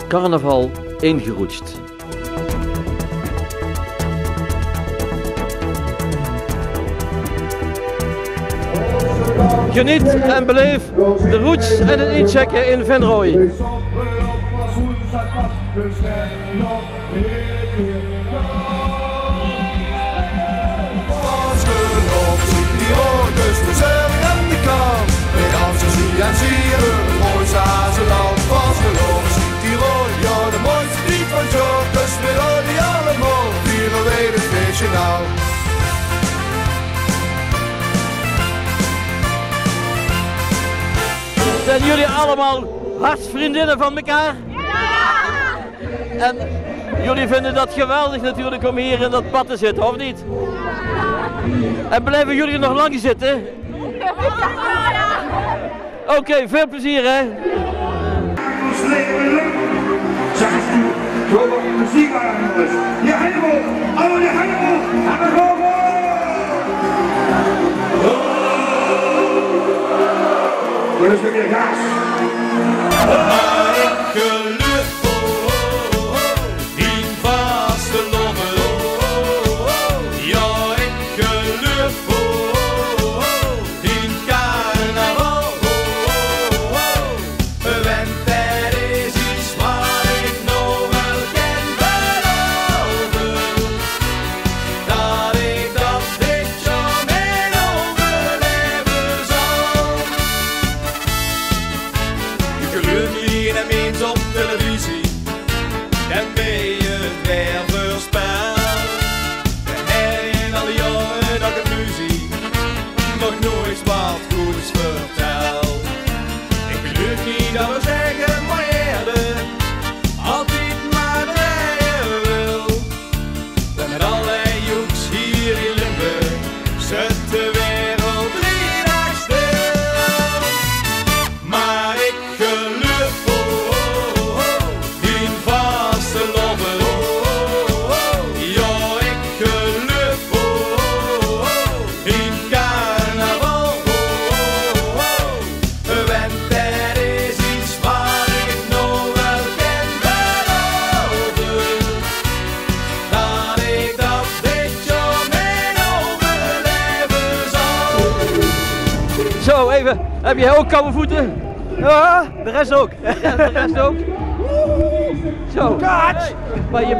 carnaval ingeroetst. Geniet en beleef de roots en het inchecken in Venrooy. Zijn jullie allemaal hartsvriendinnen van elkaar? Ja! En jullie vinden dat geweldig natuurlijk om hier in dat pad te zitten, of niet? En blijven jullie nog lang zitten? Oké, veel plezier hè! Maar dat is weer gaas. Zo, even, heb jij ook koude voeten? Ja, de rest ook. Ja, de rest ook? Zo. Kaats! Maar je...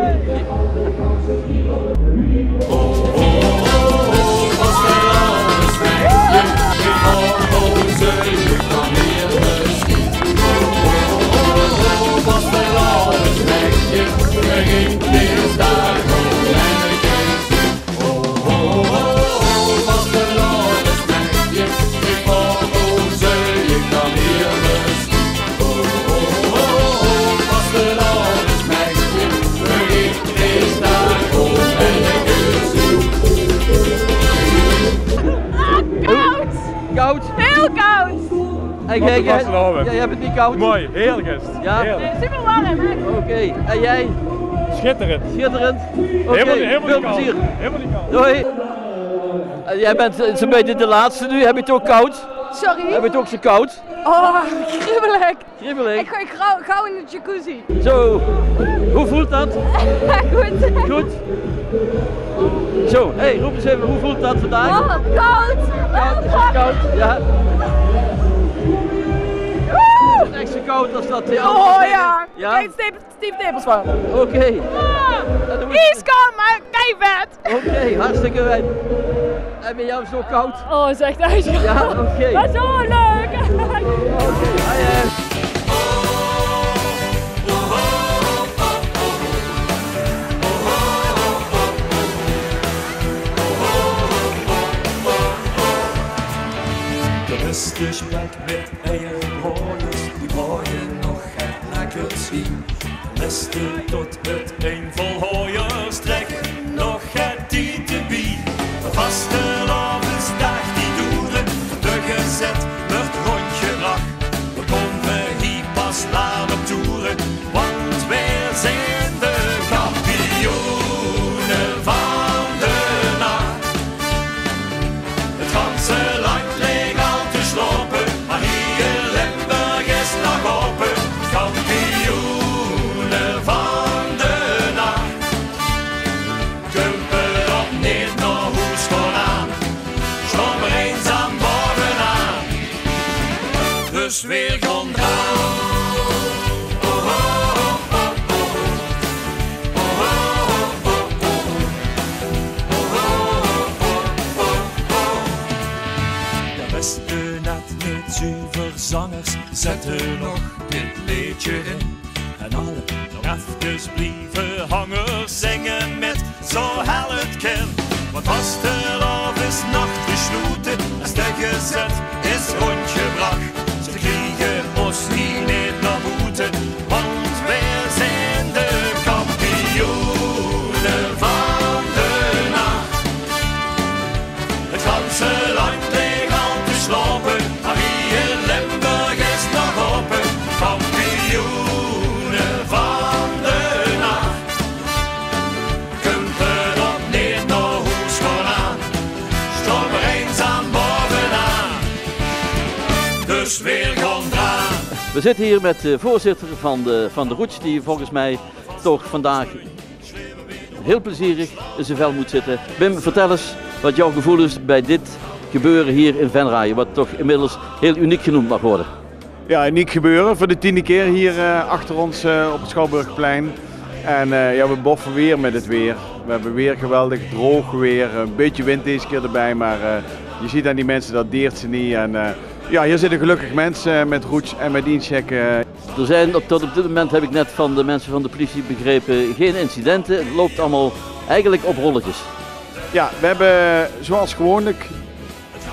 Koud? Heel koud! En jij hebt het niet koud? Mooi, heerlijk is het. Ja? Heerlijk. Super warm, hè? Oké, en jij? Schitterend. Schitterend. Oké, Helemaal veel niet koud. plezier. Helemaal niet koud. Doei. En jij bent zo'n beetje de laatste nu, heb je het ook koud? Sorry? Heb je het ook zo koud? Oh, kriebelig. Kriebelig? Ik gooi gauw in de jacuzzi. Zo, hoe voelt dat? Goed. Goed? Zo, hey, roep eens even, hoe voelt dat vandaag? Oh, koud. Koud, is het koud? Ja. Is het echt zo koud als dat? Oh ja. Ja? Kijk, Steve Tepels van. Oké. Ijskoud, maar keivet. Oké, hartstikke fijn. En ben jou zo koud? Oh, is echt ijskoud. Ja, oké. Maar zo leuk. De beste spek met eierrolletjes, die wou je nog het lekker zien. De beste tot het een vol hooiers, trek nog het die te bie. De vastelavondsdag die doeren, de gezet wordt rondgebracht. We komen hier pas naar de toeren, want wij zijn de kampioenen van de nacht. Het ganse land leeg al te slopen, maar hier in Limburg is nog open. Kampioenen even blijven hangen, zingen met zo hel het kan. Want als de af is nacht gesloten, als de gezet is rondgebracht, ze krijgen ons niet naar boete, want wij zijn de kampioenen van de nacht. Het ganse land ligt al te slapen, maar hier in Limburg is nog open. Kampioenen van de nacht. Kumpen op neer naar huis gaan aan, staan we eenzaam bovenaan. Dus weer gaan draan. We zitten hier met de voorzitter van de Roets, die volgens mij toch vandaag heel plezierig in zijn vel moet zitten. Wim, vertel eens wat jouw gevoel is bij dit gebeuren hier in Venray, wat toch inmiddels heel uniek genoemd mag worden. Ja, uniek gebeuren. Voor de 10e keer hier achter ons op het Schouwburgplein. En ja, we boffen weer met het weer. We hebben weer geweldig droog weer, een beetje wind deze keer erbij, maar je ziet aan die mensen dat deert ze niet. En ja, hier zitten gelukkig mensen met Roets en met Incheck. Er zijn tot op dit moment, heb ik net van de mensen van de politie begrepen, geen incidenten. Het loopt allemaal eigenlijk op rolletjes. Ja, we hebben zoals gewoonlijk,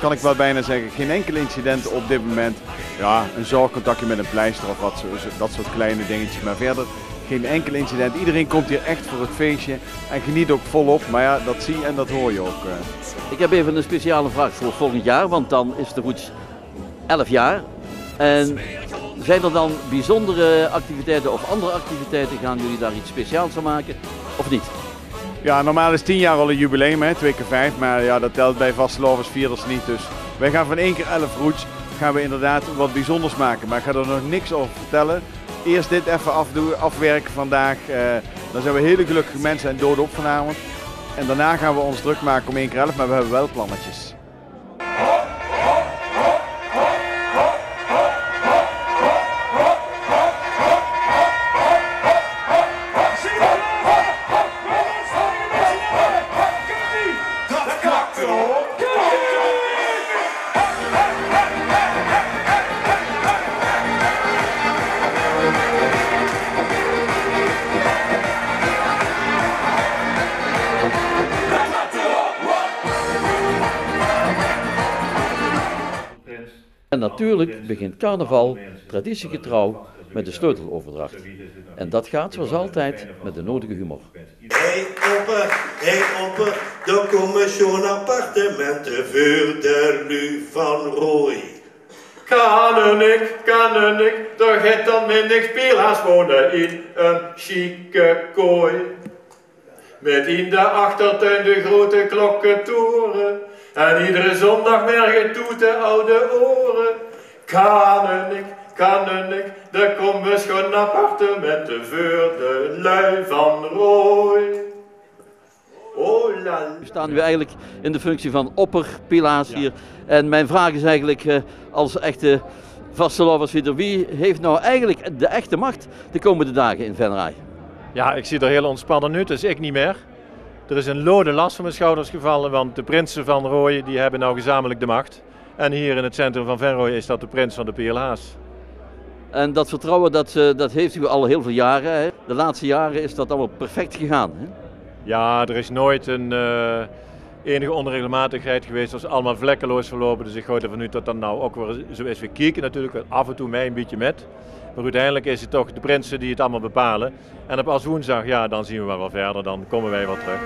kan ik wel bijna zeggen, geen enkel incident op dit moment. Ja, een zorgcontactje met een pleister of wat, dat soort kleine dingetjes, maar verder geen enkel incident. Iedereen komt hier echt voor het feestje en geniet ook volop, maar ja, dat zie je en dat hoor je ook. Ik heb even een speciale vraag voor volgend jaar, want dan is de Roets 11 jaar. En zijn er dan bijzondere activiteiten of andere activiteiten? Gaan jullie daar iets speciaals van maken of niet? Ja, normaal is 10 jaar al een jubileum, hè, 2 keer 5, maar ja, dat telt bij vastelovensvierders niet. Dus wij gaan van 1 keer 11 Roets, gaan we inderdaad wat bijzonders maken. Maar ik ga er nog niks over vertellen. Eerst dit even afwerken vandaag. Dan zijn we hele gelukkige mensen en doodop vanavond. En daarna gaan we ons druk maken om 1 keer 11, maar we hebben wel plannetjes. En natuurlijk begint carnaval traditiegetrouw met de sleuteloverdracht. En dat gaat zoals altijd met de nodige humor. Hey oppe, daar komen zo'n appartementen voor de Lu van Rooi. Kan ik, daar gaat dan minder speelhaas wonen in een chique kooi. Met in de achtertuin de grote klokkentoren. En iedere zondagmorgen doet de oude oren. Kan ik, daar komen schoon appartementen voor de lui van Rooi. Oh la. We staan nu eigenlijk in de functie van opperpilaas hier. En mijn vraag is eigenlijk als echte vastelovensvierder, wie heeft nou eigenlijk de echte macht de komende dagen in Venray? Ja, ik zie er heel ontspannen uit, dus ik niet meer. Er is een lode last van mijn schouders gevallen, want de prinsen van Rooyen die hebben nou gezamenlijk de macht. En hier in het centrum van Venray is dat de prins van de PLA's. En dat vertrouwen dat heeft u al heel veel jaren. Hè? De laatste jaren is dat allemaal perfect gegaan. Hè? Ja, er is nooit een enige onregelmatigheid geweest. Dat is allemaal vlekkeloos verlopen. Dus ik hoop ervan uit dat dat nou ook weer zo is. We kijken natuurlijk af en toe mij een beetje met. Maar uiteindelijk is het toch de prinsen die het allemaal bepalen. En op als woensdag, ja, dan zien we wel verder. Dan komen wij wel terug.